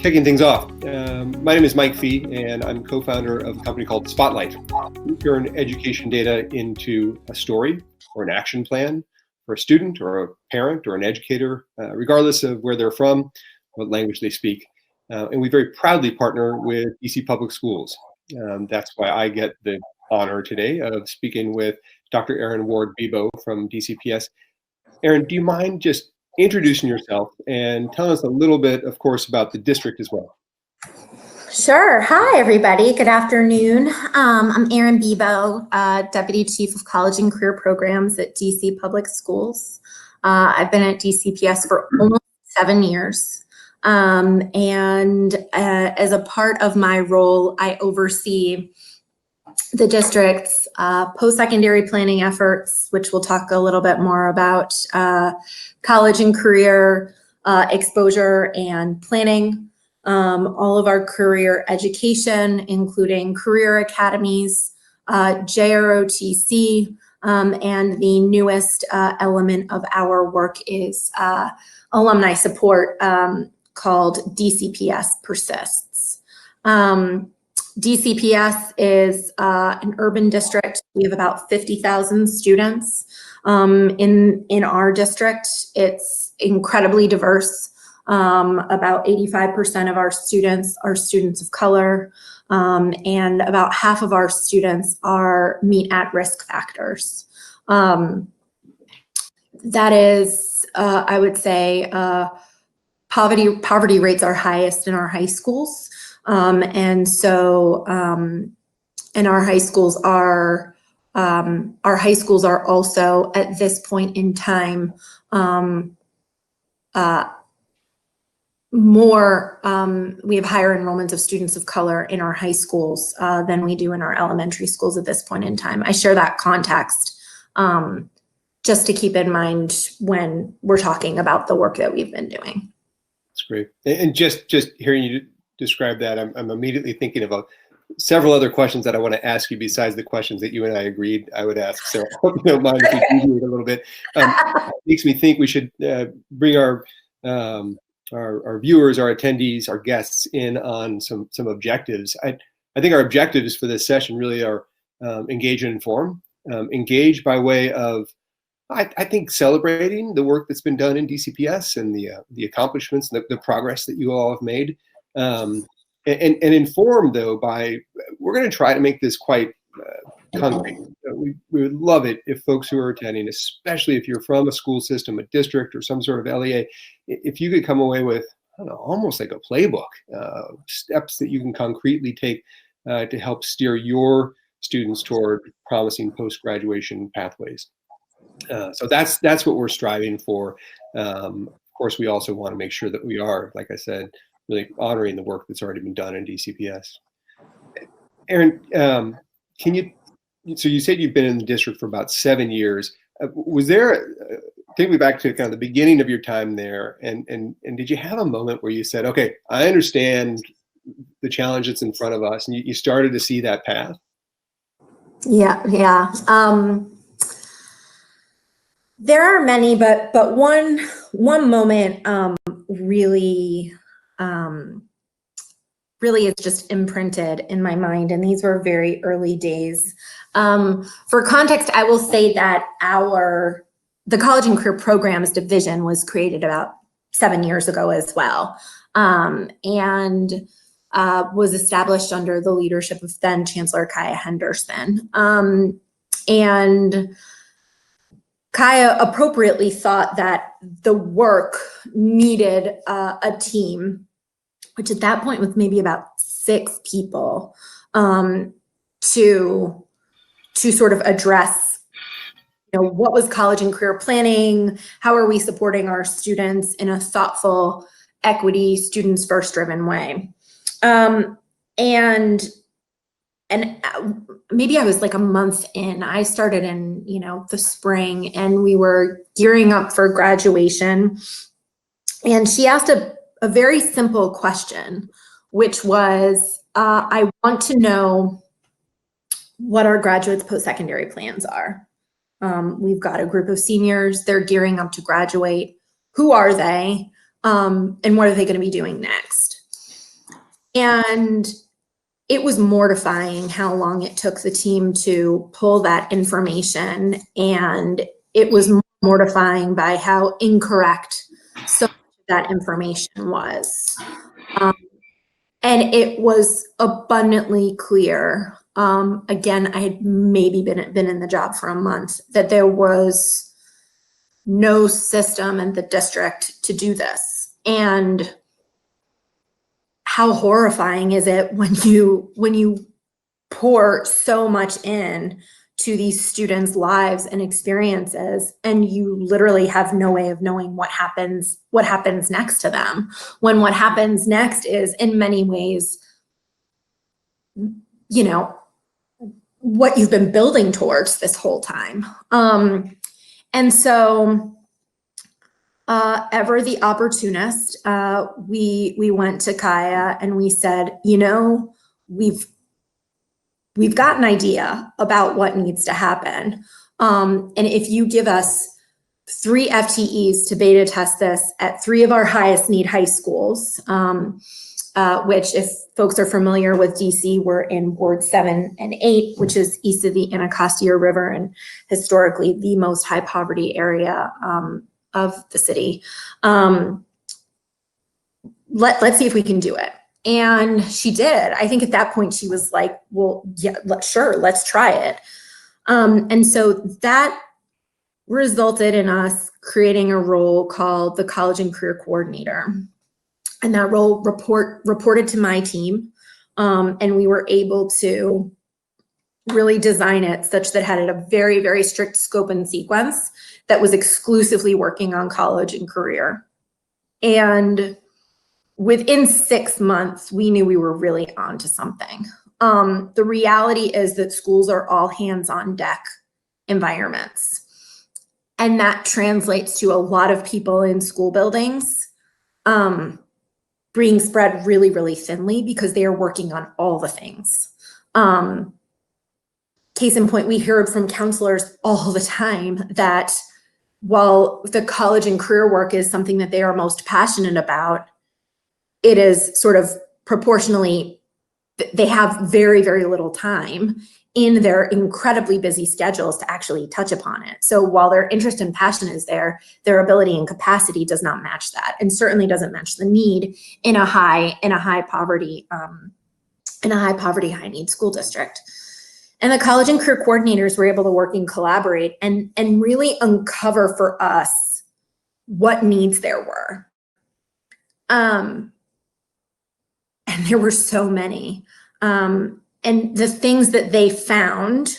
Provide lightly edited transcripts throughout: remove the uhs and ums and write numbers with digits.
Kicking things off, my name is Mike Fee, and I'm co-founder of a company called Spotlight. We turn education data into a story or an action plan for a student or a parent or an educator, regardless of where they're from, what language they speak. And we very proudly partner with DC Public Schools. That's why I get the honor today of speaking with Dr. Erin Ward-Bebo from DCPS. Erin, do you mind just introducing yourself and telling us a little bit, of course, about the district as well? Sure. Hi, everybody. Good afternoon. I'm Erin Bebo, Deputy Chief of College and Career Programs at DC Public Schools. I've been at DCPS for almost 7 years. And as a part of my role, I oversee the district's post-secondary planning efforts, which we'll talk a little bit more about, college and career exposure and planning, all of our career education, including career academies, JROTC, and the newest element of our work is alumni support called DCPS Persists. DCPS is an urban district. We have about 50,000 students in our district. It's incredibly diverse. About 85% of our students are students of color, and about half of our students meet at-risk factors. That is, I would say, poverty rates are highest in our high schools. And our high schools are also at this point in time we have higher enrollment of students of color in our high schools than we do in our elementary schools at this point in time. I share that context just to keep in mind when we're talking about the work that we've been doing. That's great. And just hearing you describe that, I'm immediately thinking about several other questions that I want to ask you besides the questions that you and I agreed I would ask. So I hope you don't mind if we deviate a little bit. Makes me think we should bring our viewers, our attendees, our guests in on some objectives. I think our objectives for this session really are engage and inform. Engage by way of, I think, celebrating the work that's been done in DCPS and the accomplishments, the progress that you all have made. And inform, though, we're going to try to make this quite concrete. We would love it if folks who are attending, especially if you're from a school system, a district, or some sort of LEA, if you could come away with, I don't know, almost like a playbook, steps that you can concretely take to help steer your students toward promising post-graduation pathways. So that's what we're striving for. Of course, we also want to make sure that we are, like I said, really honoring the work that's already been done in DCPS. Erin, so you said you've been in the district for about 7 years. Was there, take me back to kind of the beginning of your time there, and did you have a moment where you said, okay, I understand the challenge that's in front of us, and you started to see that path? Yeah. There are many, but one moment really is just imprinted in my mind, and these were very early days. For context, I will say that the College and Career Programs division was created about 7 years ago as well, and was established under the leadership of then Chancellor Kaya Henderson. And Kaya appropriately thought that the work needed a team, which at that point was maybe about 6 people, to sort of address, what was college and career planning? How are we supporting our students in a thoughtful, equity, students first driven way? And maybe I was like a month in. I started in, the spring, and we were gearing up for graduation. And she asked a very simple question, which was, I want to know what our graduates' post-secondary plans are. We've got a group of seniors, they're gearing up to graduate. Who are they? And what are they going to be doing next? And it was mortifying how long it took the team to pull that information. And it was mortifying by how incorrect so much of that information was. And it was abundantly clear, again, I had maybe been in the job for a month, that there was no system in the district to do this. And how horrifying is it when you pour so much in to these students' lives and experiences, and you literally have no way of knowing what happens next to them, when what happens next is in many ways, you know, what you've been building towards this whole time. And so ever the opportunist, we went to Kaya and we said, you know, we've got an idea about what needs to happen. And if you give us 3 FTEs to beta test this at 3 of our highest need high schools, which if folks are familiar with DC, we're in Ward 7 and 8, which is east of the Anacostia River and historically the most high poverty area of the city. Let's see if we can do it. And she did. I think at that point she was like, well, yeah, sure, let's try it. And so that resulted in us creating a role called the College and Career Coordinator. And that role reported to my team. And we were able to really design it such that it had a very, very strict scope and sequence that was exclusively working on college and career. And within 6 months, we knew we were really onto something. The reality is that schools are all hands on deck environments. And that translates to a lot of people in school buildings being spread really, really thinly because they are working on all the things. Case in point, we heard from counselors all the time that while the college and career work is something that they are most passionate about, it is sort of proportionally, they have very, very little time in their incredibly busy schedules to actually touch upon it. So while their interest and passion is there, their ability and capacity does not match that, and certainly doesn't match the need in a high poverty, high need school district. And the college and career coordinators were able to work and collaborate and really uncover for us what needs there were. And there were so many. And the things that they found,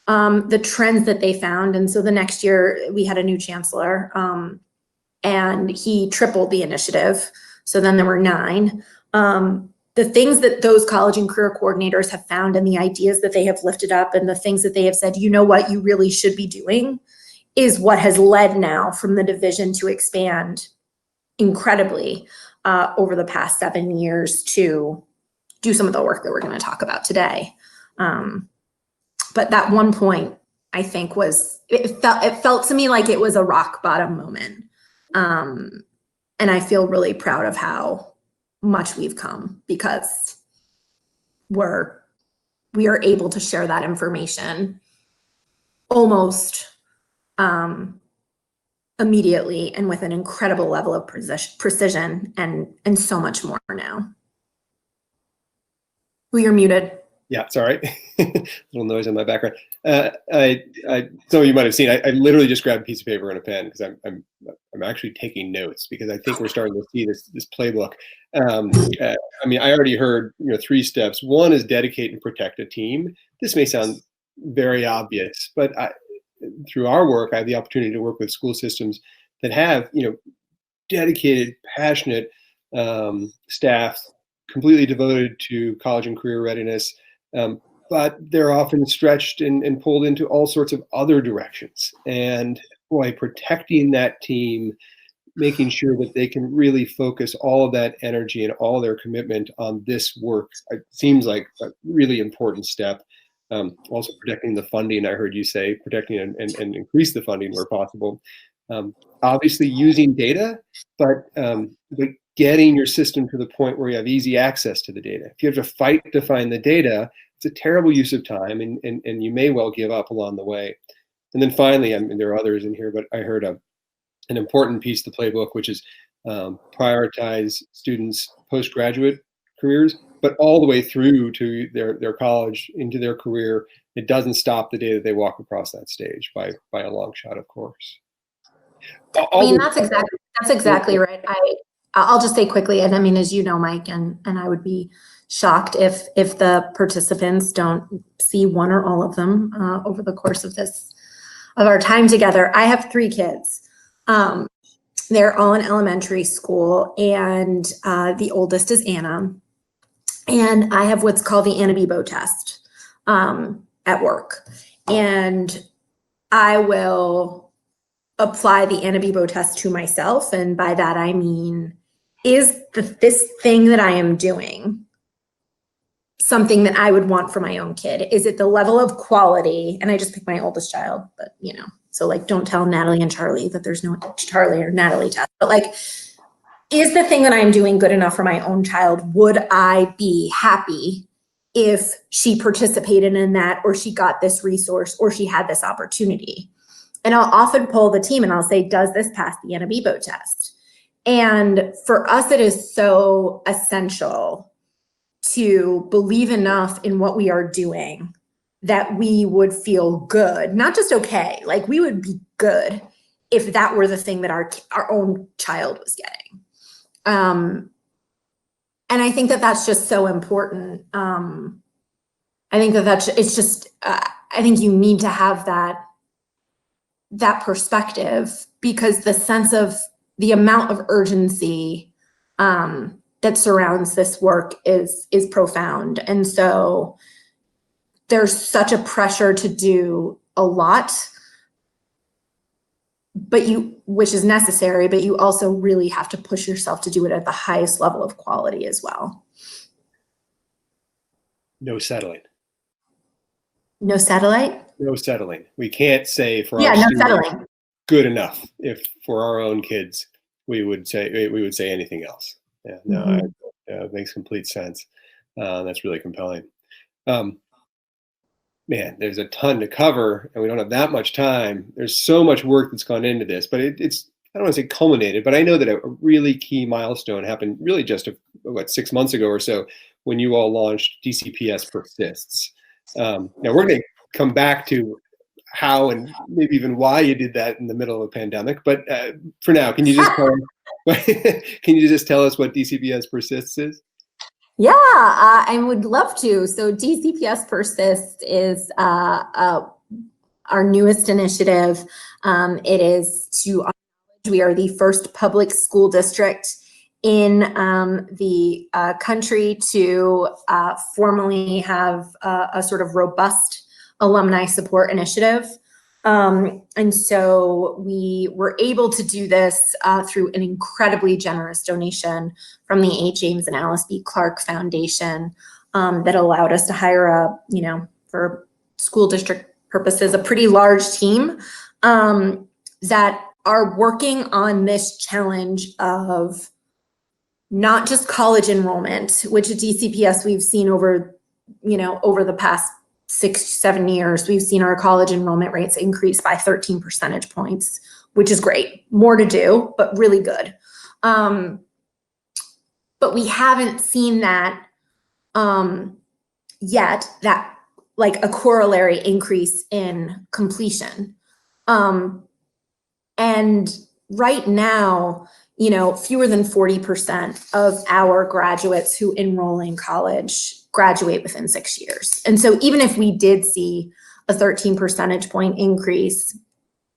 the trends that they found. And so the next year we had a new chancellor and he tripled the initiative. So then there were 9. The things that those college and career coordinators have found and the ideas that they have lifted up and the things that they have said, you know what you really should be doing, is what has led now from the division to expand incredibly over the past 7 years to do some of the work that we're going to talk about today. But that one point, I think, it felt to me like it was a rock bottom moment. And I feel really proud of how much we've come because we are able to share that information almost immediately and with an incredible level of precision and so much more now. Well, you're muted. Yeah, sorry. Little noise in my background. So you might have seen, I literally just grabbed a piece of paper and a pen because I'm actually taking notes because I think we're starting to see this playbook. I mean, I already heard 3 steps. 1 is dedicate and protect a team. This may sound very obvious, but through our work, I have the opportunity to work with school systems that have dedicated, passionate staff, completely devoted to college and career readiness, but they're often stretched and pulled into all sorts of other directions. And boy, protecting that team, making sure that they can really focus all of that energy and all their commitment on this work, it seems like a really important step. Also protecting the funding, I heard you say, protecting and increase the funding where possible. Obviously using data, but getting your system to the point where you have easy access to the data. If you have to fight to find the data, it's a terrible use of time, and you may well give up along the way. And then finally, I mean, there are others in here, but I heard an important piece of the playbook, which is prioritize students' postgraduate careers, but all the way through to their college, into their career. It doesn't stop the day that they walk across that stage by a long shot, of course. I mean, that's exactly right. I'll just say quickly, and I mean, as you know, Mike, and I would be shocked if the participants don't see one or all of them over the course of our time together. I have 3 kids. They're all in elementary school, and the oldest is Anna. And I have what's called the Anna Bebo test at work. And I will apply the Anna Bebo test to myself. And by that, I mean, is this thing that I am doing something that I would want for my own kid? Is it the level of quality? And I just picked my oldest child, but so like, don't tell Natalie and Charlie that there's no Charlie or Natalie test, but like, is the thing that I'm doing good enough for my own child? Would I be happy if she participated in that, or she got this resource, or she had this opportunity? And I'll often poll the team and I'll say, does this pass the Anna Bebo test? And for us, it is so essential to believe enough in what we are doing that we would feel good, not just okay, like we would be good if that were the thing that our own child was getting. And I think that that's just so important. I think I think you need to have that perspective, because the amount of urgency that surrounds this work is profound. And so there's such a pressure to do a lot, which is necessary, but you also really have to push yourself to do it at the highest level of quality as well. No settling. No satellite? No settling. We can't say for our students, settling. Good enough. If for our own kids, we would say anything else. Yeah, no, it makes complete sense. That's really compelling. Man, there's a ton to cover, and we don't have that much time. There's so much work that's gone into this, but it's, I don't want to say culminated, but I know that a really key milestone happened really just 6 months ago or so, when you all launched DCPS Persists. Now we're going to come back to how and maybe even why you did that in the middle of a pandemic, but for now, can you just tell us what DCPS Persists is? Yeah, I would love to. So DCPS Persist is our newest initiative. It is we are the first public school district in the country to formally have a sort of robust alumni support initiative. And so we were able to do this through an incredibly generous donation from the A. James and Alice B. Clark Foundation that allowed us to hire for school district purposes, a pretty large team that are working on this challenge of not just college enrollment, which at DCPS we've seen over the past 6-7 years, we've seen our college enrollment rates increase by 13 percentage points, which is great. More to do, but really good. But we haven't seen that yet, that like a corollary increase in completion. And right now, fewer than 40% of our graduates who enroll in college graduate within 6 years. And so even if we did see a 13 percentage point increase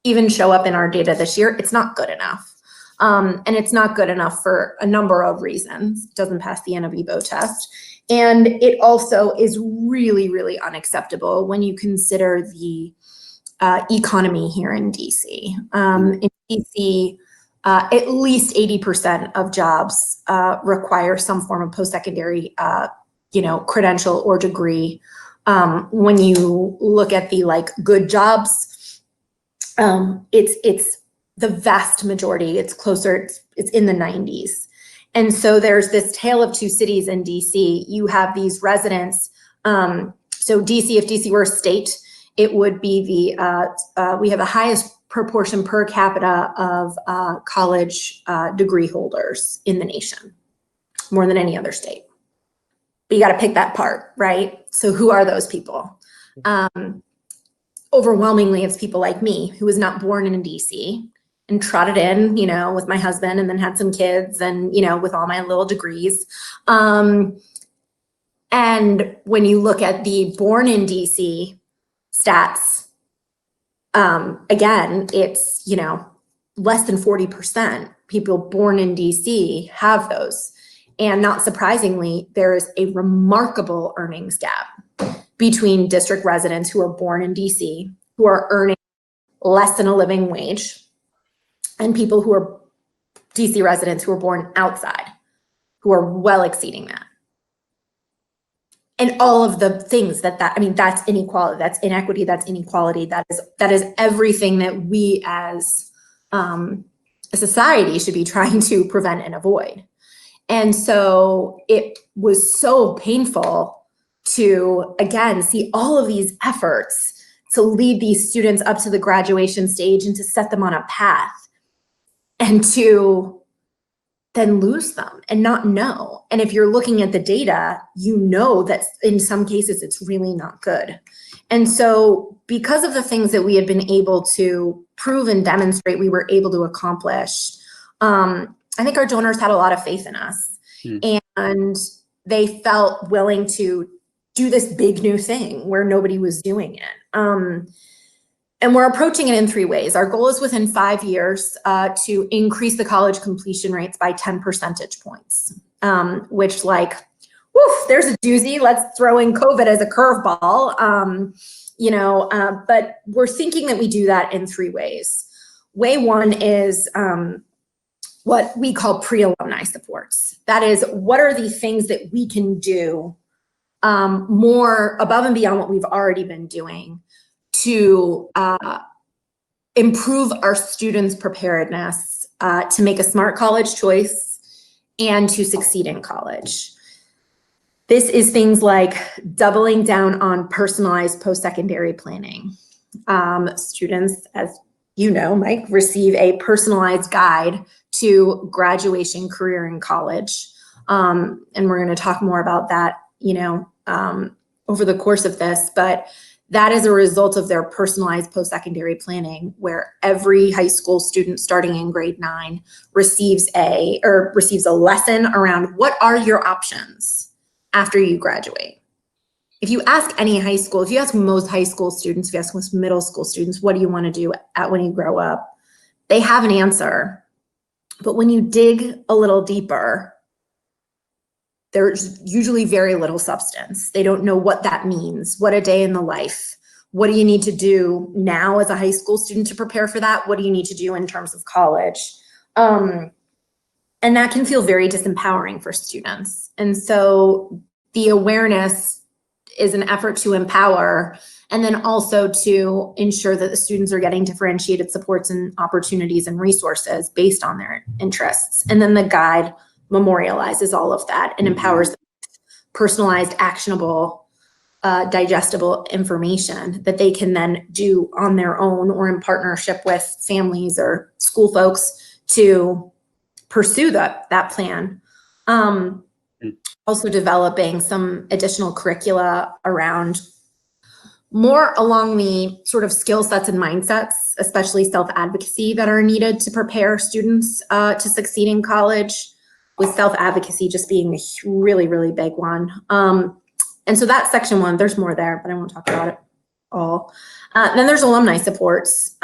even show up in our data this year, it's not good enough. And it's not good enough for a number of reasons. It doesn't pass the Anna Bebo test. And it also is really, really unacceptable when you consider the economy here in DC. In DC, at least 80% of jobs require some form of post-secondary credential or degree. When you look at the good jobs, it's the vast majority, it's closer, it's in the 90s. And so there's this tale of two cities in DC. You have these residents. So DC, if DC were a state, it would be we have the highest proportion per capita of college degree holders in the nation, more than any other state. But you got to pick that part, right? So who are those people? Overwhelmingly, it's people like me who was not born in DC and trotted in, you know, with my husband and then had some kids and, you know, with all my little degrees. And when you look at the born in DC stats, again, it's, you know, less than 40% people born in DC have those. And not surprisingly, there is a remarkable earnings gap between district residents who are born in DC, who are earning less than a living wage, and people who are DC residents who are born outside, who are well exceeding that. And all of the things I mean, that's inequality, that's inequity, that's inequality, that is everything that we as a society should be trying to prevent and avoid. And so it was so painful to, again, see all of these efforts to lead these students up to the graduation stage and to set them on a path, and to then lose them and not know. And if you're looking at the data, you know that in some cases it's really not good. And so because of the things that we had been able to prove and demonstrate we were able to accomplish, I think our donors had a lot of faith in us, and they felt willing to do this big new thing where nobody was doing it. And we're approaching it in 3 ways. Our goal is within 5 years to increase the college completion rates by 10 percentage points, which, like, woof, there's a doozy. Let's throw in COVID as a curveball, but we're thinking that we do that in 3 ways. Way one is what we call pre-alumni supports. That is, what are the things that we can do more above and beyond what we've already been doing to improve our students' preparedness to make a smart college choice and to succeed in college. This is things like doubling down on personalized post-secondary planning. Students, as you know, Mike, receive a personalized guide to graduation, career, and college. And we're going to talk more about that, over the course of this, but that is a result of their personalized post-secondary planning, where every high school student starting in grade 9 receives a lesson around what are your options after you graduate. If you ask any high school, if you ask most high school students, if you ask most middle school students, what do you want to do when you grow up? They have an answer. But when you dig a little deeper, there's usually very little substance. They don't know what that means. What a day in the life. What do you need to do now as a high school student to prepare for that? What do you need to do in terms of college? And that can feel very disempowering for students. And so the awareness is an effort to empower, and then also to ensure that the students are getting differentiated supports and opportunities and resources based on their interests. And then the guide memorializes all of that and empowers them with personalized, actionable, digestible information that they can then do on their own or in partnership with families or school folks to pursue that plan. Also developing some additional curricula around more along the sort of skill sets and mindsets, especially self-advocacy, that are needed to prepare students to succeed in college, with self-advocacy just being a really, really big one. And so that's section 1. There's more there, but I won't talk about it all. Then there's alumni supports.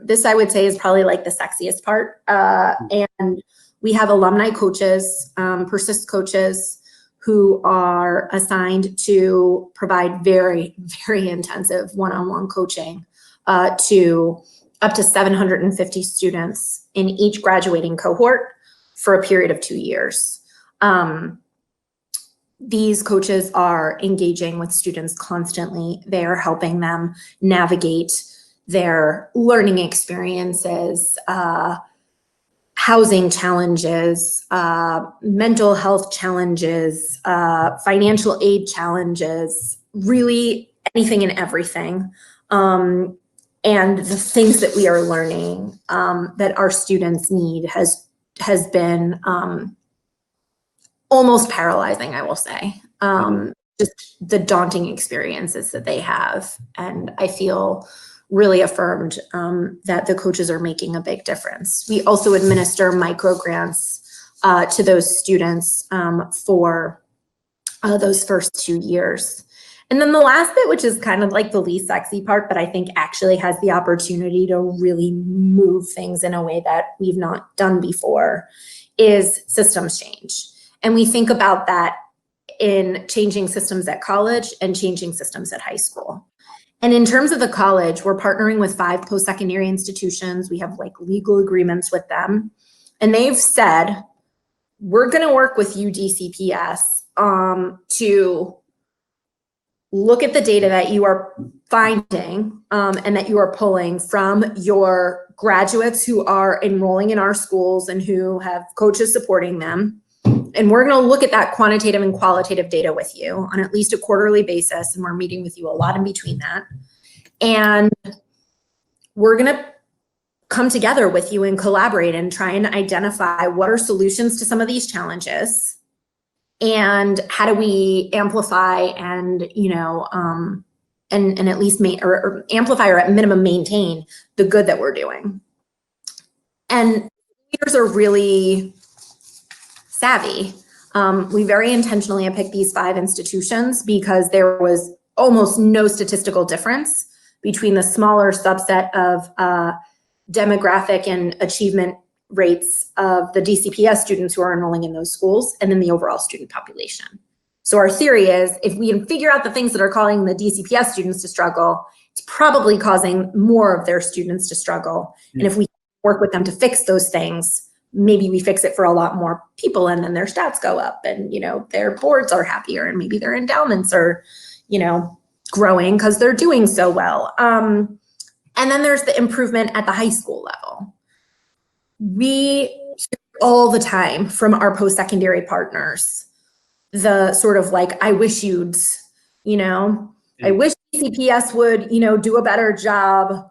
This, I would say, is probably like the sexiest part. And we have alumni coaches, Persist coaches, who are assigned to provide very, very intensive one-on-one coaching to up to 750 students in each graduating cohort for a period of 2 years. These coaches are engaging with students constantly. They are helping them navigate their learning experiences, housing challenges, mental health challenges, financial aid challenges, really anything and everything. And the things that we are learning that our students need has been almost paralyzing, I will say. Just the daunting experiences that they have. And I feel really affirmed that the coaches are making a big difference. We also administer micro grants to those students for those first 2 years. And then the last bit, which is kind of like the least sexy part, but I think actually has the opportunity to really move things in a way that we've not done before, is systems change. And we think about that in changing systems at college and changing systems at high school. And in terms of the college, we're partnering with 5 post-secondary institutions. We have like legal agreements with them. And they've said, we're gonna work with you, DCPS, to look at the data that you are finding and that you are pulling from your graduates who are enrolling in our schools and who have coaches supporting them. And we're going to look at that quantitative and qualitative data with you on at least a quarterly basis. And we're meeting with you a lot in between that. And we're going to come together with you and collaborate and try and identify what are solutions to some of these challenges and how do we amplify and, and at least or amplify or at minimum maintain the good that we're doing. And leaders are really savvy. We very intentionally have picked these 5 institutions because there was almost no statistical difference between the smaller subset of demographic and achievement rates of the DCPS students who are enrolling in those schools and then the overall student population. So our theory is if we can figure out the things that are causing the DCPS students to struggle, it's probably causing more of their students to struggle. And if we work with them to fix those things, maybe we fix it for a lot more people and then their stats go up and, their boards are happier and maybe their endowments are, growing because they're doing so well. And then there's the improvement at the high school level. We hear all the time from our post-secondary partners, the sort of like, I wish you'd, I wish DCPS would, do a better job,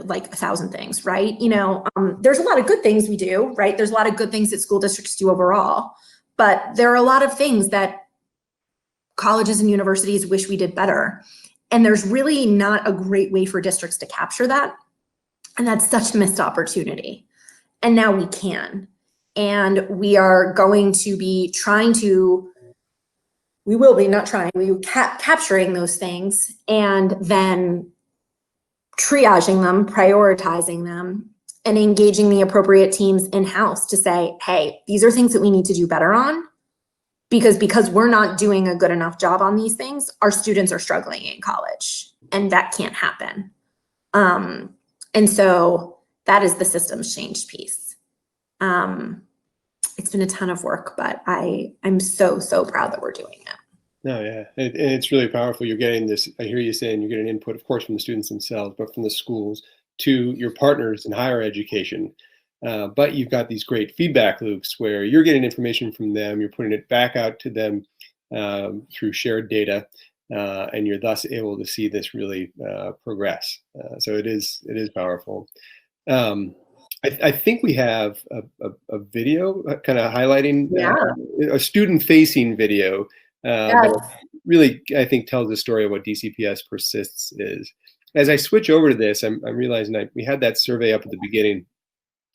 like 1,000 things, right? There's a lot of good things we do, right? There's a lot of good things that school districts do overall, but there are a lot of things that colleges and universities wish we did better. And there's really not a great way for districts to capture that. And that's such a missed opportunity. And now we can. And we are going to be capturing those things and then triaging them, prioritizing them, and engaging the appropriate teams in-house to say, hey, these are things that we need to do better on because we're not doing a good enough job on these things, our students are struggling in college, and that can't happen. And so that is the systems change piece. It's been a ton of work, but I'm so proud that we're doing it. No, yeah, and it's really powerful. You're getting this, I hear you saying you're getting input, of course, from the students themselves, but from the schools to your partners in higher education. But you've got these great feedback loops where you're getting information from them, you're putting it back out to them through shared data, and you're thus able to see this really progress. So it is powerful. I think we have a video kind of highlighting a student-facing video that really, I think, tells the story of what DCPS Persists is. As I switch over to this, I'm realizing we had that survey up at the beginning.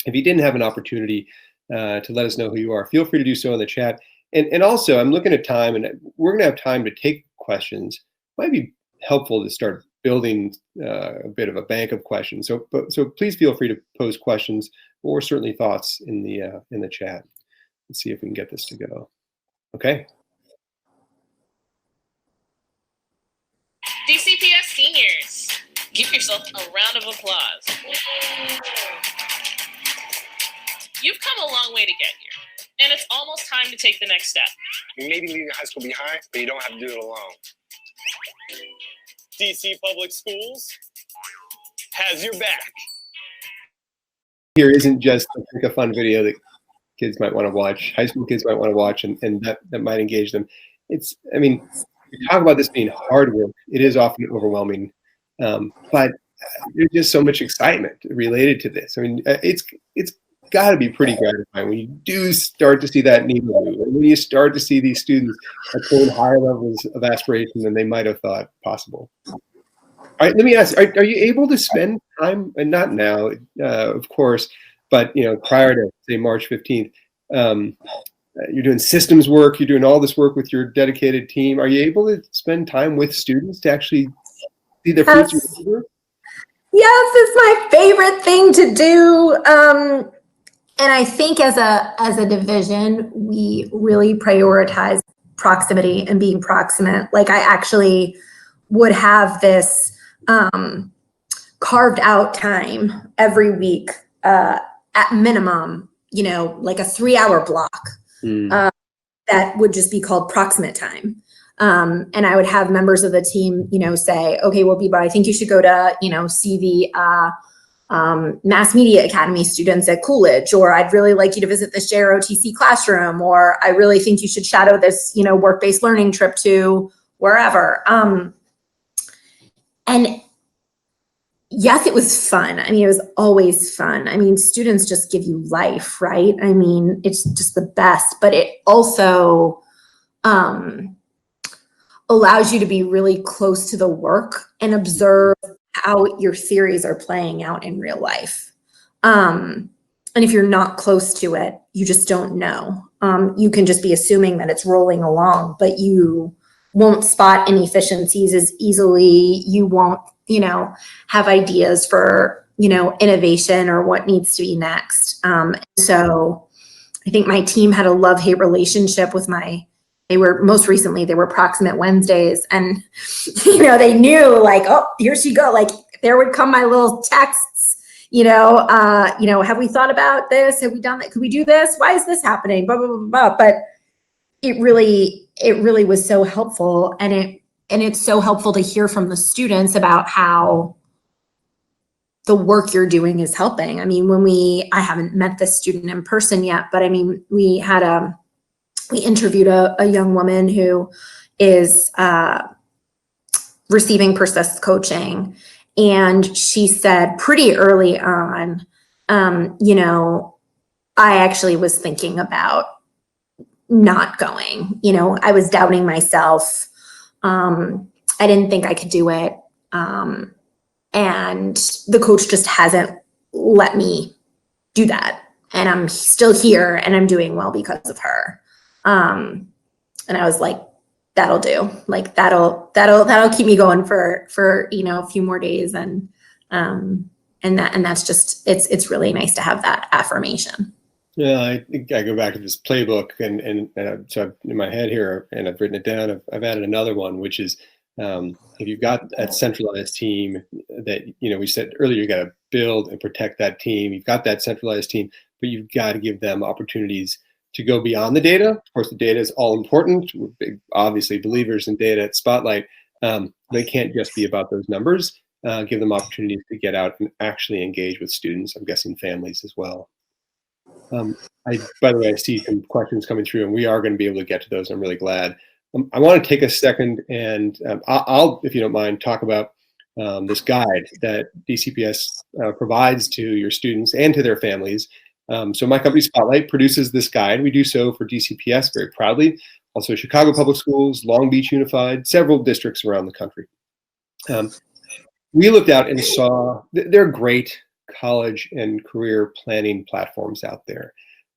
If you didn't have an opportunity to let us know who you are, feel free to do so in the chat. And also, I'm looking at time, and we're going to have time to take questions. Might be helpful to start building a bit of a bank of questions. So please feel free to pose questions or certainly thoughts in the chat. Let's see if we can get this to go. Okay. DCPS seniors, give yourself a round of applause. You've come a long way to get here, and it's almost time to take the next step. You may be leaving high school behind, but you don't have to do it alone. DC Public Schools has your back. Here isn't just like a fun video that kids might want to watch, high school kids might want to watch, and that might engage them. I mean, we talk about this being hard work. It is often overwhelming, but there's just so much excitement related to this. I mean, it's got to be pretty gratifying when you do start to see that needle move, and when you start to see these students attain higher levels of aspiration than they might have thought possible. All right, let me ask: Are you able to spend time, and not now, of course, but prior to say March 15th, you're doing systems work, you're doing all this work with your dedicated team. Are you able to spend time with students to actually see the fruits of your work? Yes, it's my favorite thing to do. And I think as a division, we really prioritize proximity and being proximate. Like I actually would have this carved out time every week, at minimum, like a 3-hour block that would just be called proximate time. And I would have members of the team, say, okay, well, Biba, I think you should go to, see the Mass Media Academy students at Coolidge, or I'd really like you to visit this JROTC classroom, or I really think you should shadow this, work-based learning trip to wherever. And yes, it was fun. I mean, it was always fun. I mean, students just give you life, right? I mean, it's just the best, but it also allows you to be really close to the work and observe how your theories are playing out in real life. And if you're not close to it, you just don't know. You can just be assuming that it's rolling along, but you won't spot inefficiencies as easily. You won't, have ideas for, innovation or what needs to be next. So I think my team had a love-hate relationship with they were Proximate Wednesdays, and, they knew like, oh, here she go. Like there would come my little texts, have we thought about this? Have we done that? Could we do this? Why is this happening? Blah, blah, blah, blah. But it really was so helpful. And it's so helpful to hear from the students about how the work you're doing is helping. I mean, I haven't met this student in person yet, but I mean, we interviewed a young woman who is receiving Persist coaching. And she said pretty early on, I actually was thinking about not going. I was doubting myself. I didn't think I could do it. And the coach just hasn't let me do that. And I'm still here and I'm doing well because of her. And I was like, that'll do. Like that'll keep me going for a few more days. And that's just, it's really nice to have that affirmation. Yeah, I think I go back to this playbook and so I've, in my head here, and I've written it down. I've added another one, which is if you've got that centralized team that, we said earlier, you got to build and protect that team. You've got that centralized team, but you've got to give them opportunities to go beyond the data. Of course, the data is all important. We're big, obviously, believers in data at Spotlight. They can't just be about those numbers. Give them opportunities to get out and actually engage with students. I'm guessing families as well. By the way, I see some questions coming through, and we are going to be able to get to those. I'm really glad. I want to take a second, and I'll, if you don't mind, talk about this guide that DCPS provides to your students and to their families. So my company, Spotlight, produces this guide. We do so for DCPS very proudly. Also Chicago Public Schools, Long Beach Unified, several districts around the country. We looked out and saw there are great college and career planning platforms out there,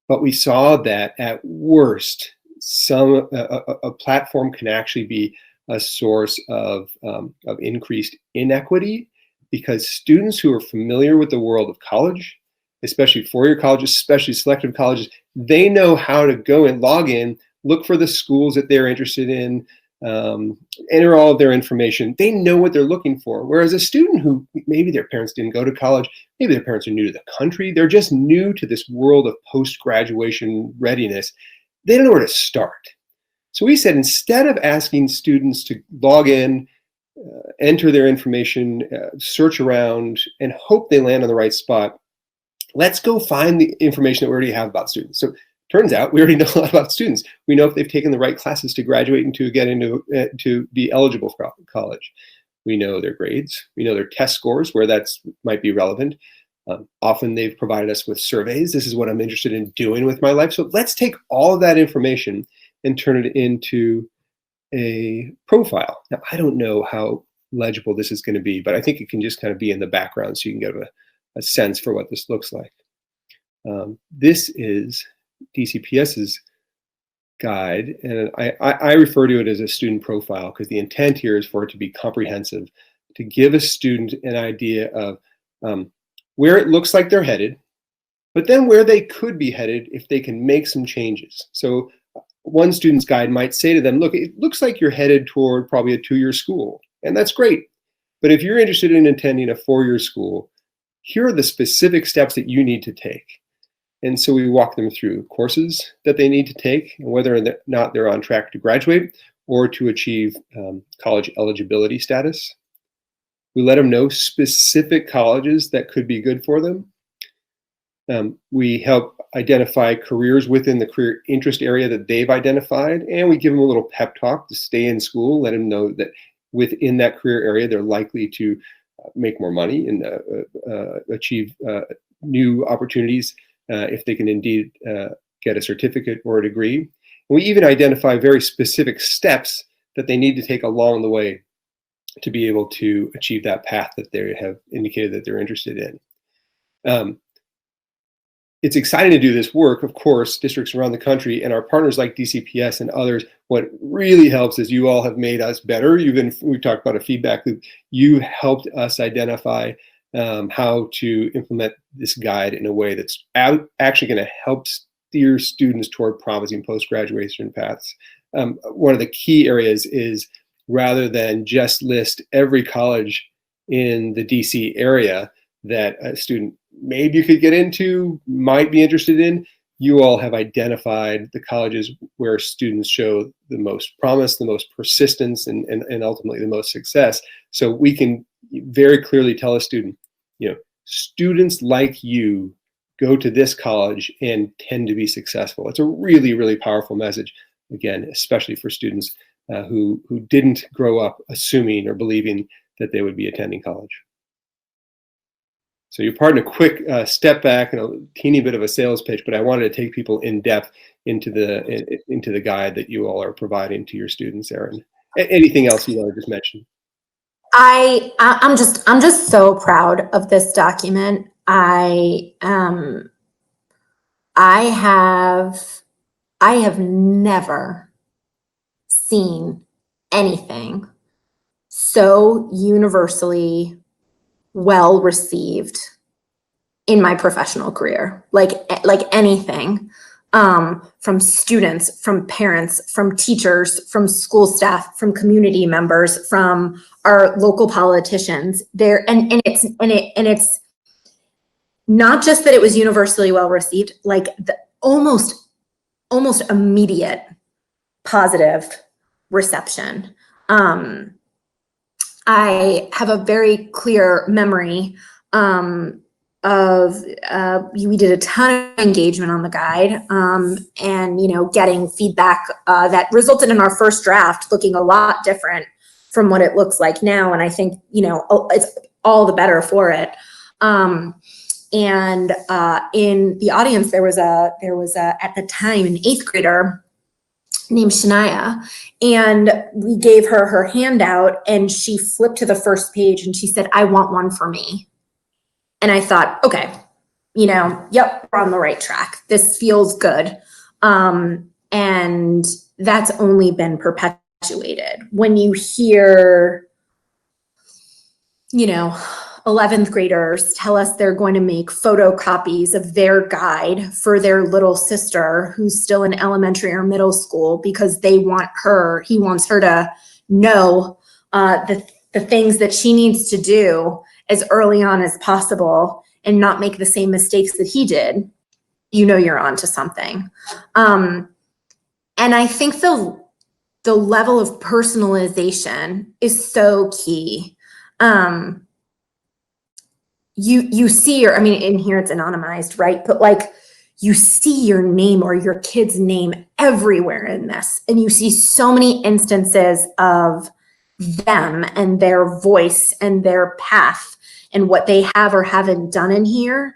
but we saw that at worst, a platform can actually be a source of increased inequity, because students who are familiar with the world of college, especially four-year colleges, especially selective colleges, they know how to go and log in, look for the schools that they're interested in, enter all of their information. They know what they're looking for. Whereas a student who maybe their parents didn't go to college, maybe their parents are new to the country, they're just new to this world of post-graduation readiness, they don't know where to start. So we said, instead of asking students to log in enter their information, search around, and hope they land on the right spot. Let's go find the information that we already have about students. So turns out we already know a lot about students. We know if they've taken the right classes to graduate and to get into to be eligible for college. We know their grades. We know their test scores, where that's might be relevant. Often they've provided us with surveys. This is what I'm interested in doing with my life. So let's take all of that information and turn it into a profile. Now, I don't know how legible this is going to be, but I think it can just kind of be in the background so you can get a sense for what this looks like. This is DCPS's guide, and I refer to it as a student profile because the intent here is for it to be comprehensive, to give a student an idea of where it looks like they're headed, but then where they could be headed if they can make some changes. So one student's guide might say to them, look, it looks like you're headed toward probably a 2-year school, and that's great. But if you're interested in attending a 4-year school, here are the specific steps that you need to take. And so we walk them through courses that they need to take and whether or not they're on track to graduate or to achieve college eligibility status. We let them know specific colleges that could be good for them. We help identify careers within the career interest area that they've identified, and we give them a little pep talk to stay in school, let them know that within that career area, they're likely to make more money and achieve new opportunities if they can indeed get a certificate or a degree. And we even identify very specific steps that they need to take along the way to be able to achieve that path that they have indicated that they're interested in. It's exciting to do this work, of course, districts around the country and our partners like DCPS and others. What really helps is you all have made us better. We've talked about a feedback loop. You helped us identify how to implement this guide in a way that's actually going to help steer students toward promising post-graduation paths. One of the key areas is rather than just list every college in the DC area that a student maybe you could get into, might be interested in, you all have identified the colleges where students show the most promise, the most persistence, and ultimately the most success. So we can very clearly tell a student, students like you go to this college and tend to be successful. It's a really, really powerful message, again, especially for students who didn't grow up assuming or believing that they would be attending college. So you're pardon a quick step back and a teeny bit of a sales pitch, but I wanted to take people in depth into the guide that you all are providing to your students, Erin. Anything else you want to just mention? I'm just so proud of this document. I have never seen anything so universally well received in my professional career, like anything, from students, from parents, from teachers, from school staff, from community members, from our local politicians. It's not just that it was universally well received, like the almost immediate positive reception. I have a very clear memory we did a ton of engagement on the guide, and getting feedback that resulted in our first draft looking a lot different from what it looks like now. And I think it's all the better for it. And in the audience there was a at the time an 8th grader named Shania, and we gave her handout, and she flipped to the first page and she said, "I want one for me." And I thought, okay, yep, we're on the right track. This feels good. And that's only been perpetuated. When you hear, 11th graders tell us they're going to make photocopies of their guide for their little sister who's still in elementary or middle school because he wants her to know the things that she needs to do as early on as possible and not make the same mistakes that he did, you're onto something. And I think the the level of personalization is so key. You see your, I mean, in here it's anonymized, right? But like, you see your name or your kid's name everywhere in this. And you see so many instances of them and their voice and their path and what they have or haven't done in here,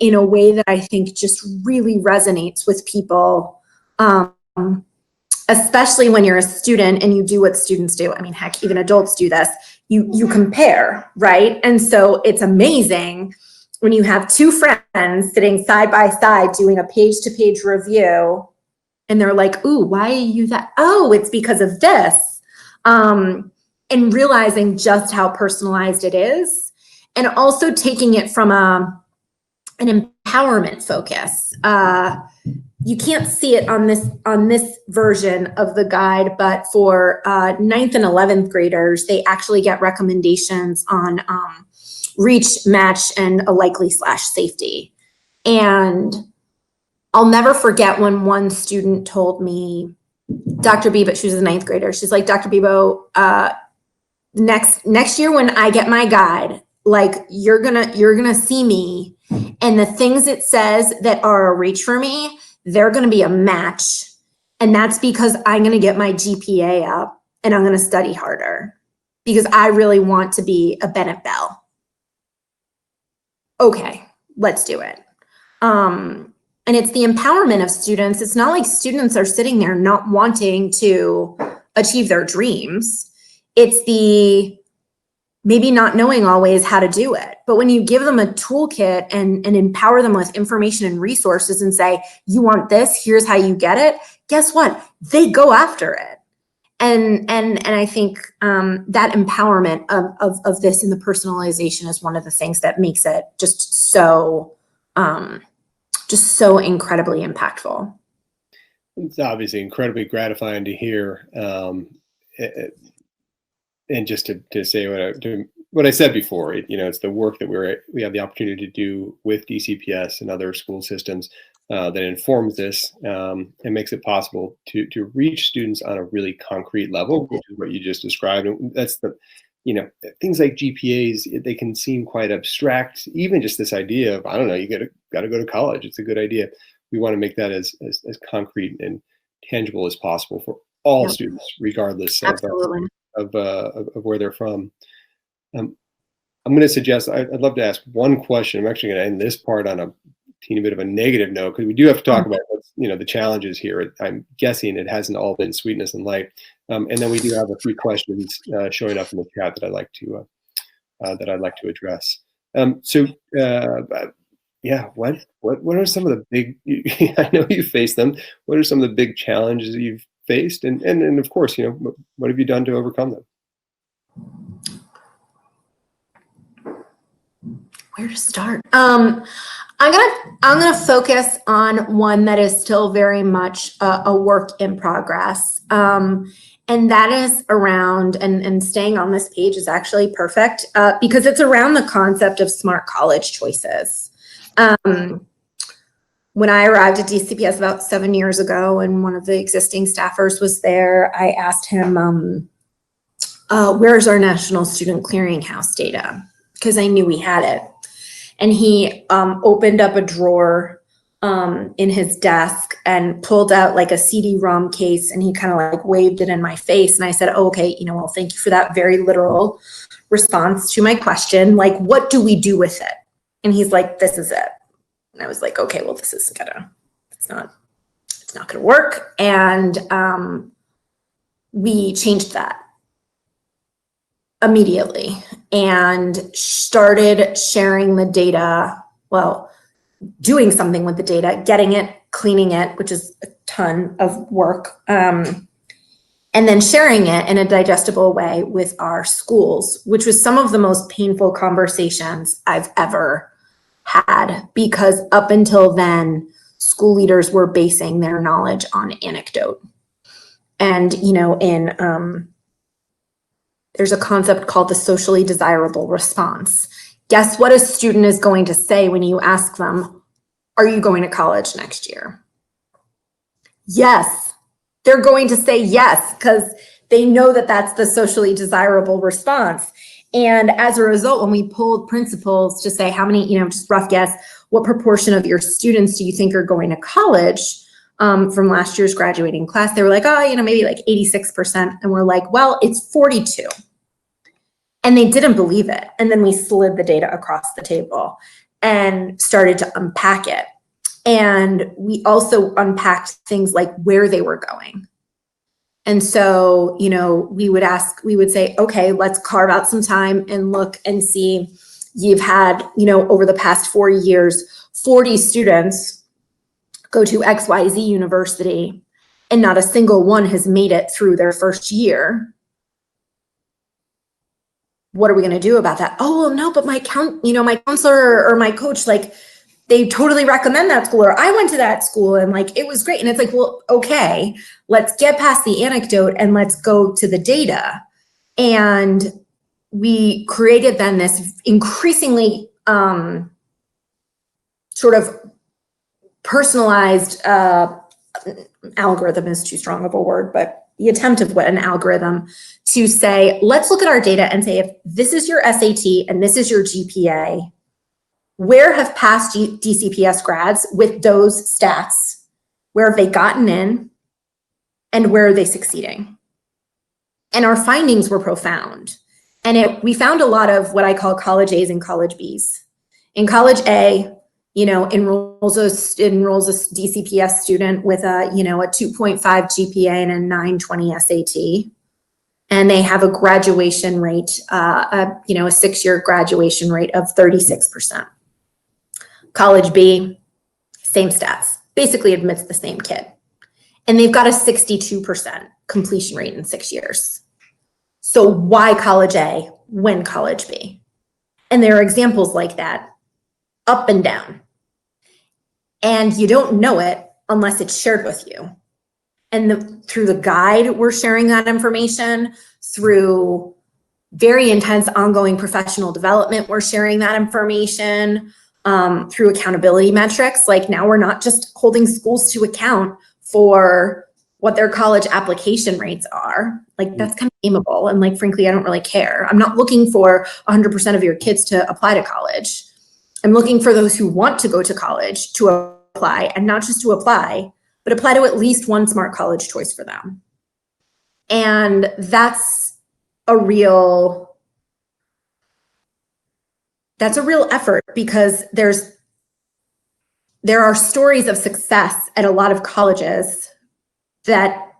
in a way that I think just really resonates with people, especially when you're a student and you do what students do. I mean, heck, even adults do this. You compare, right? And so it's amazing when you have two friends sitting side by side doing a page-to-page review, and they're like, ooh, why are you that? Oh, it's because of this. And realizing just how personalized it is, and also taking it from an empowerment focus. You can't see it on this version of the guide, but for 9th and 11th graders, they actually get recommendations on reach, match, and a likely / safety. And I'll never forget when one student told me, Dr. Bebo, she was a 9th grader, she's like, Dr. Bebo, next year when I get my guide, like you're gonna see me, and the things it says that are a reach for me, they're gonna be a match. And that's because I'm gonna get my GPA up and I'm gonna study harder because I really want to be a Bennett Bell. Okay, let's do it. And it's the empowerment of students. It's not like students are sitting there not wanting to achieve their dreams. It's the maybe not knowing always how to do it. But when you give them a toolkit and empower them with information and resources and say, you want this, here's how you get it, guess what? They go after it. And I think that empowerment of this and the personalization is one of the things that makes it just so incredibly impactful. It's obviously incredibly gratifying to hear. And just to say what I said before, it's the work that we have the opportunity to do with DCPS and other school systems that informs this and makes it possible to reach students on a really concrete level, which is what you just described. And that's things like GPAs, they can seem quite abstract. Even just this idea of, I don't know, you got to go to college. It's a good idea. We want to make that as concrete and tangible as possible for all students, regardless of where they're from. I'm going to suggest, I'd love to ask one question. I'm actually going to end this part on a teeny bit of a negative note, because we do have to talk about the challenges here. I'm guessing it hasn't all been sweetness and light. And then we do have a few questions showing up in the chat that I'd like to address. What are some of the big, I know you face them, what are some of the big challenges that you've faced, and of course, what have you done to overcome them? Where to start? I'm gonna focus on one that is still very much a work in progress, and that is around, and staying on this page is actually perfect because it's around the concept of smart college choices. When I arrived at DCPS about 7 years ago, and one of the existing staffers was there, I asked him, where's our National Student Clearinghouse data? Because I knew we had it. And he opened up a drawer in his desk and pulled out like a CD-ROM case, and he kind of like waved it in my face. And I said, oh, okay, well, thank you for that very literal response to my question. Like, what do we do with it? And he's like, this is it. And I was like, okay, well, it's not gonna work. And we changed that immediately and started sharing the data, doing something with the data, getting it, cleaning it, which is a ton of work, and then sharing it in a digestible way with our schools, which was some of the most painful conversations I've ever had, because up until then, school leaders were basing their knowledge on anecdote. And, there's a concept called the socially desirable response. Guess what a student is going to say when you ask them, are you going to college next year? Yes, they're going to say yes because they know that that's the socially desirable response. And as a result, when we polled principals to say how many, just rough guess, what proportion of your students do you think are going to college from last year's graduating class, they were like, maybe like 86%. And we're like, well, it's 42. And they didn't believe it. And then we slid the data across the table and started to unpack it. And we also unpacked things like where they were going. And so, we would say, okay, let's carve out some time and look and see. You've had, over the past 4 years, 40 students go to XYZ university, and not a single one has made it through their first year. What are we going to do about that? Oh, well, no, but my counselor or my coach, they totally recommend that school, or I went to that school and it was great. And it's like, well, okay, let's get past the anecdote and let's go to the data. And we created then this increasingly sort of personalized algorithm is too strong of a word, but the attempt of an algorithm to say, let's look at our data and say, if this is your SAT and this is your GPA, where have past DCPS grads with those stats, where have they gotten in and where are they succeeding? And our findings were profound. And we found a lot of what I call college A's and college B's. In college A, enrolls a DCPS student with a 2.5 GPA and a 920 SAT. And they have a graduation rate, a 6-year graduation rate of 36%. College B, same stats, basically admits the same kid. And they've got a 62% completion rate in 6 years. So why college A when college B? And there are examples like that up and down. And you don't know it unless it's shared with you. And through the guide, we're sharing that information. Through very intense ongoing professional development, we're sharing that information. Through accountability metrics, now we're not just holding schools to account for what their college application rates are. That's kind of aimable. And frankly, I don't really care. I'm not looking for 100% of your kids to apply to college. I'm looking for those who want to go to college to apply, and not just to apply, but apply to at least one smart college choice for them. And that's a real effort, because there are stories of success at a lot of colleges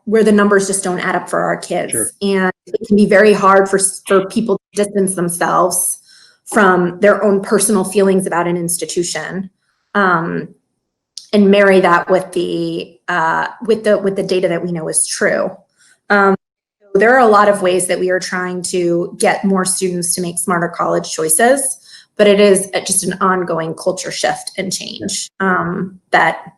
where the numbers just don't add up for our kids. Sure. And it can be very hard for people to distance themselves from their own personal feelings about an institution, and marry that with the data that we know is true. There are a lot of ways that we are trying to get more students to make smarter college choices, but it is just an ongoing culture shift and change that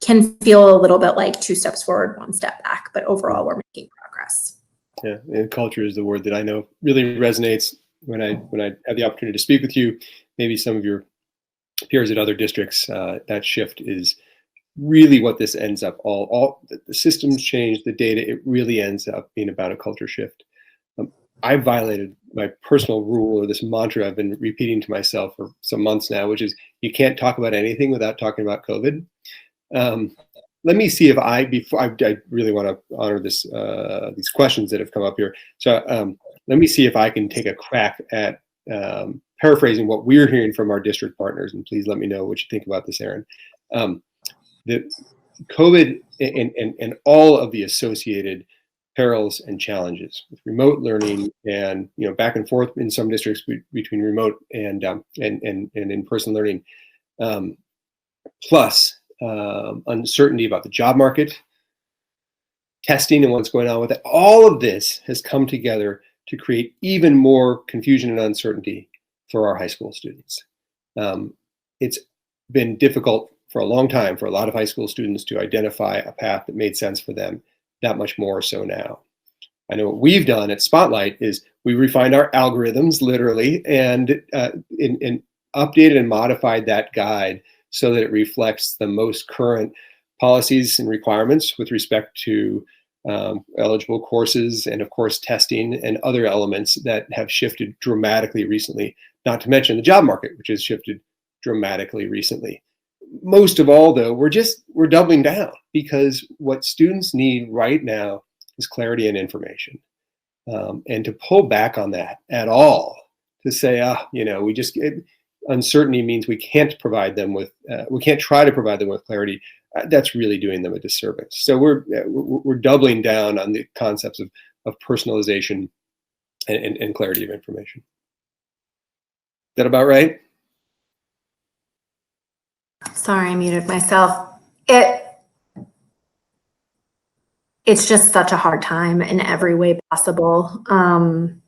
can feel a little bit like 2 steps forward, 1 step back, but overall we're making progress. Yeah, and culture is the word that I know really resonates when I have the opportunity to speak with you, maybe some of your peers at other districts. That shift is really what this ends up all the systems change, the data, it really ends up being about a culture shift. I violated my personal rule, or this mantra I've been repeating to myself for some months now, which is you can't talk about anything without talking about COVID. Let me see if I really want to honor this these questions that have come up here. So let me see if I can take a crack at paraphrasing what we're hearing from our district partners, and please let me know what you think about this, Aaron. The COVID and all of the associated perils and challenges with remote learning, and back and forth in some districts between remote and in-person learning, plus uncertainty about the job market, testing and what's going on with it. All of this has come together to create even more confusion and uncertainty for our high school students. It's been difficult for a long time for a lot of high school students to identify a path that made sense for them, that much more so now. I know what we've done at Spotlight is we refined our algorithms literally and updated and modified that guide so that it reflects the most current policies and requirements with respect to eligible courses and, of course, testing and other elements that have shifted dramatically recently, not to mention the job market, which has shifted dramatically recently. Most of all, though, we're doubling down, because what students need right now is clarity and information. And to pull back on that at all, to say, uncertainty means we can't provide them with, we can't try to provide them with clarity. That's really doing them a disservice. So we're doubling down on the concepts of personalization and clarity of information. Is that about right? Sorry, I muted myself. It's just such a hard time in every way possible. And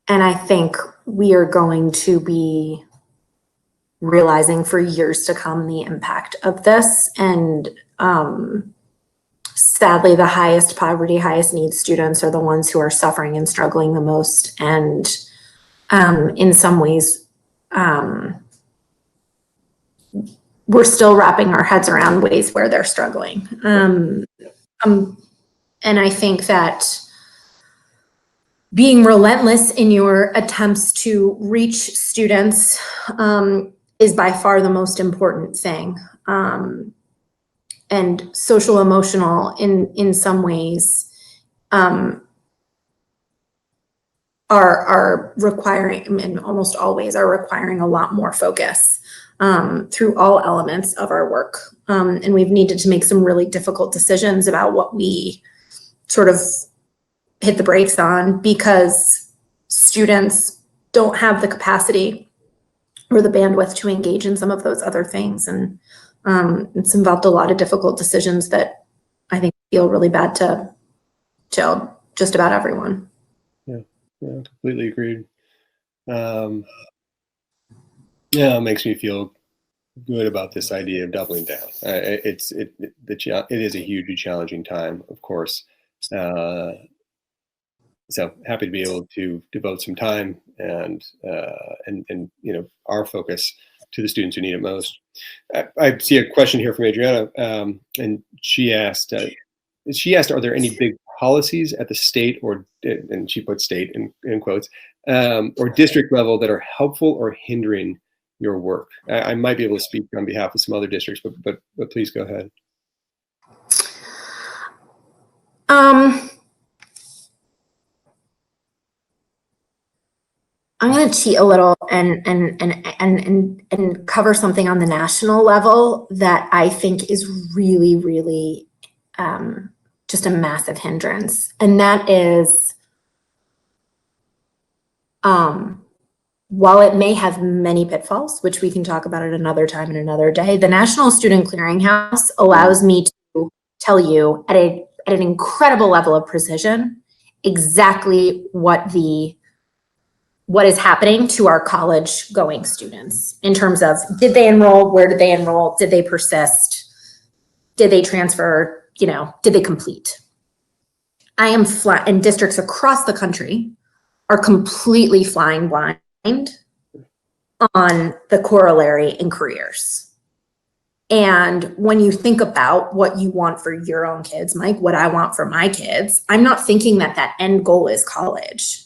I think we are going to be realizing for years to come the impact of this. And sadly, the highest poverty, highest needs students are the ones who are suffering and struggling the most. And in some ways, we're still wrapping our heads around ways where they're struggling. And I think that being relentless in your attempts to reach students is by far the most important thing. And social emotional in some ways are requiring, and almost always are requiring, a lot more focus through all elements of our work. And we've needed to make some really difficult decisions about what we sort of hit the brakes on, because students don't have the capacity or the bandwidth to engage in some of those other things. And it's involved a lot of difficult decisions that I think feel really bad to just about everyone. Yeah, completely agreed. It makes me feel good about this idea of doubling down. It is a hugely challenging time, of course. So happy to be able to devote some time and our focus to the students who need it most. I see a question here from Adriana, and she asked, are there any big policies at the state and she put state in quotes, or district level that are helpful or hindering your work? I might be able to speak on behalf of some other districts, but please go ahead. I'm going to cheat a little and cover something on the national level that I think is really, really just a massive hindrance. And that is, while it may have many pitfalls, which we can talk about at another time and another day, the National Student Clearinghouse allows me to tell you at an incredible level of precision exactly what is happening to our college going students in terms of, did they enroll, where did they enroll, did they persist, did they transfer, did they complete? And districts across the country are completely flying blind on the corollary in careers. And when you think about what you want for your own kids, Mike, what I want for my kids, I'm not thinking that end goal is college.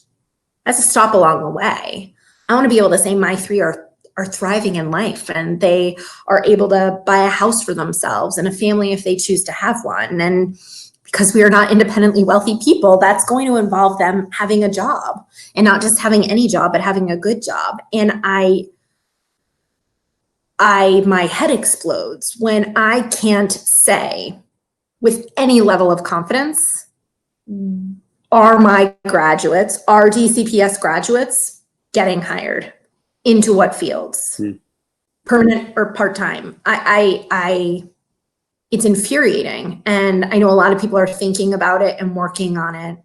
That's a stop along the way. I want to be able to say my three are thriving in life, and they are able to buy a house for themselves and a family if they choose to have one. And because we are not independently wealthy people, that's going to involve them having a job, and not just having any job, but having a good job. And my head explodes when I can't say with any level of confidence, are my graduates, are DCPS graduates getting hired into what fields? Permanent or part-time? It's infuriating. And I know a lot of people are thinking about it and working on it.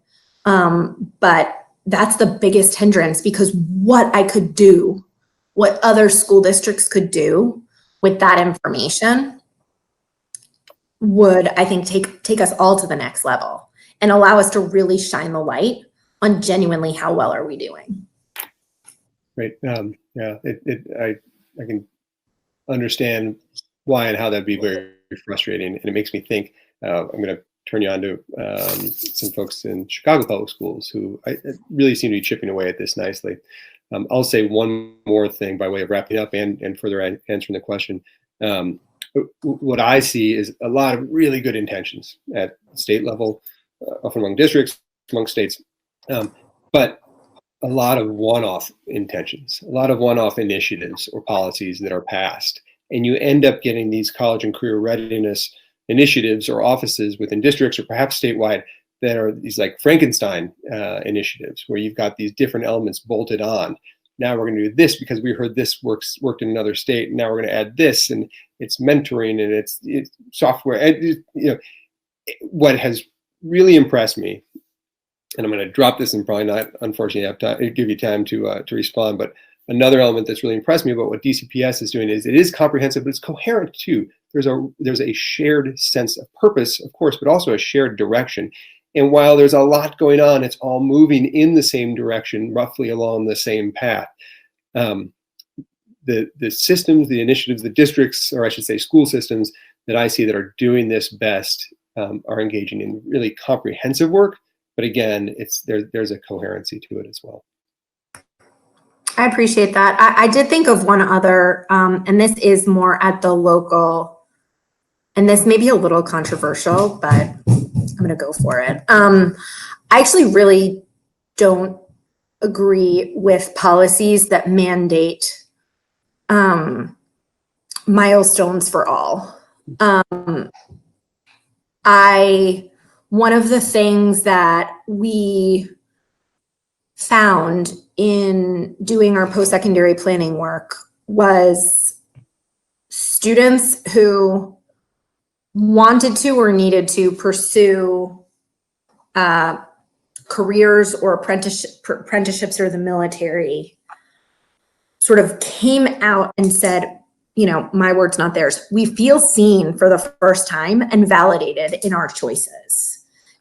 But that's the biggest hindrance, because what I could do, what other school districts could do with that information would, I think, take us all to the next level and allow us to really shine the light on genuinely how well are we doing. Right. can understand why and how that'd be very frustrating. And it makes me think, I'm going to turn you on to some folks in Chicago public schools who really seem to be chipping away at this nicely. I'll say one more thing by way of wrapping up and further answering the question. What I see is a lot of really good intentions at state level, often among districts, among states, but a lot of one-off intentions, a lot of one-off initiatives or policies that are passed. And you end up getting these college and career readiness initiatives or offices within districts or perhaps statewide that are these like Frankenstein initiatives where you've got these different elements bolted on. Now we're going to do this because we heard this worked in another state. And now we're going to add this, and it's mentoring and it's software. And, what has really impressed me, and I'm going to drop this and probably not, unfortunately, have to give you time to respond. But another element that's really impressed me about what DCPS is doing is it is comprehensive, but it's coherent too. There's a shared sense of purpose, of course, but also a shared direction. And while there's a lot going on, it's all moving in the same direction, roughly along the same path. The systems, the initiatives, the districts, or I should say school systems that I see that are doing this best are engaging in really comprehensive work. But again, there's a coherency to it as well. I appreciate that. I did think of one other, and this is more at the local, and this may be a little controversial, but I'm going to go for it. I actually really don't agree with policies that mandate milestones for all. One of the things that we found in doing our post-secondary planning work was students who wanted to or needed to pursue careers or apprenticeships or the military sort of came out and said, my word's not theirs. We feel seen for the first time and validated in our choices.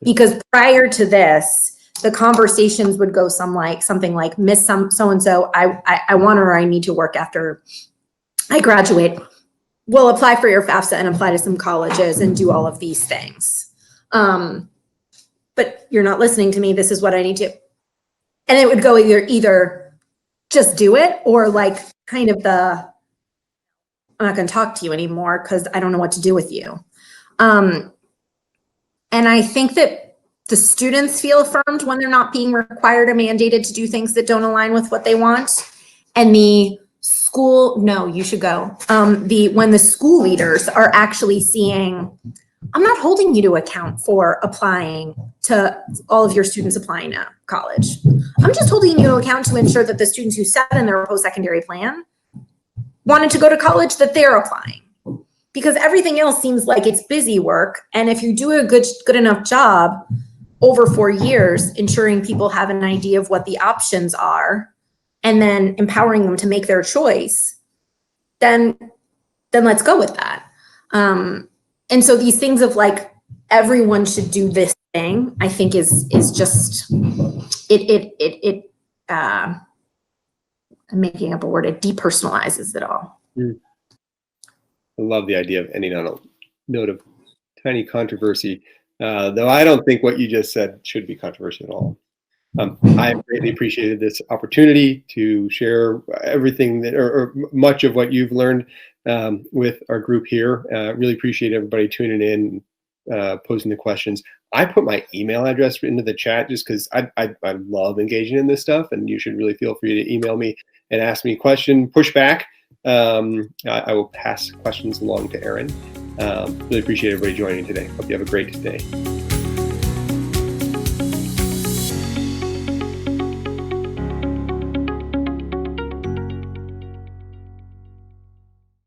Because prior to this, the conversations would go something like, Miss so-and-so, I want or I need to work after I graduate. We'll apply for your FAFSA and apply to some colleges and do all of these things. But you're not listening to me. This is what I need to. And it would go either just do it or like kind of I'm not going to talk to you anymore because I don't know what to do with you. And I think that the students feel affirmed when they're not being required or mandated to do things that don't align with what they want. And the school, no, you should go. When the school leaders are actually seeing, I'm not holding you to account for applying to all of your students applying to college. I'm just holding you to account to ensure that the students who sat in their post-secondary plan wanted to go to college, that they're applying. Because everything else seems like it's busy work. And if you do a good enough job over 4 years, ensuring people have an idea of what the options are, and then empowering them to make their choice, then let's go with that. And so these things of like, everyone should do this thing, I think is just, I'm making up a word, it depersonalizes it all. I love the idea of ending on a note of tiny controversy, though I don't think what you just said should be controversial at all. I greatly appreciated this opportunity to share everything that, or much of what you've learned with our group here. Really appreciate everybody tuning in, posing the questions. I put my email address into the chat just because I love engaging in this stuff, and you should really feel free to email me and ask me a question, push back. I will pass questions along to Erin. Really appreciate everybody joining today. Hope you have a great day.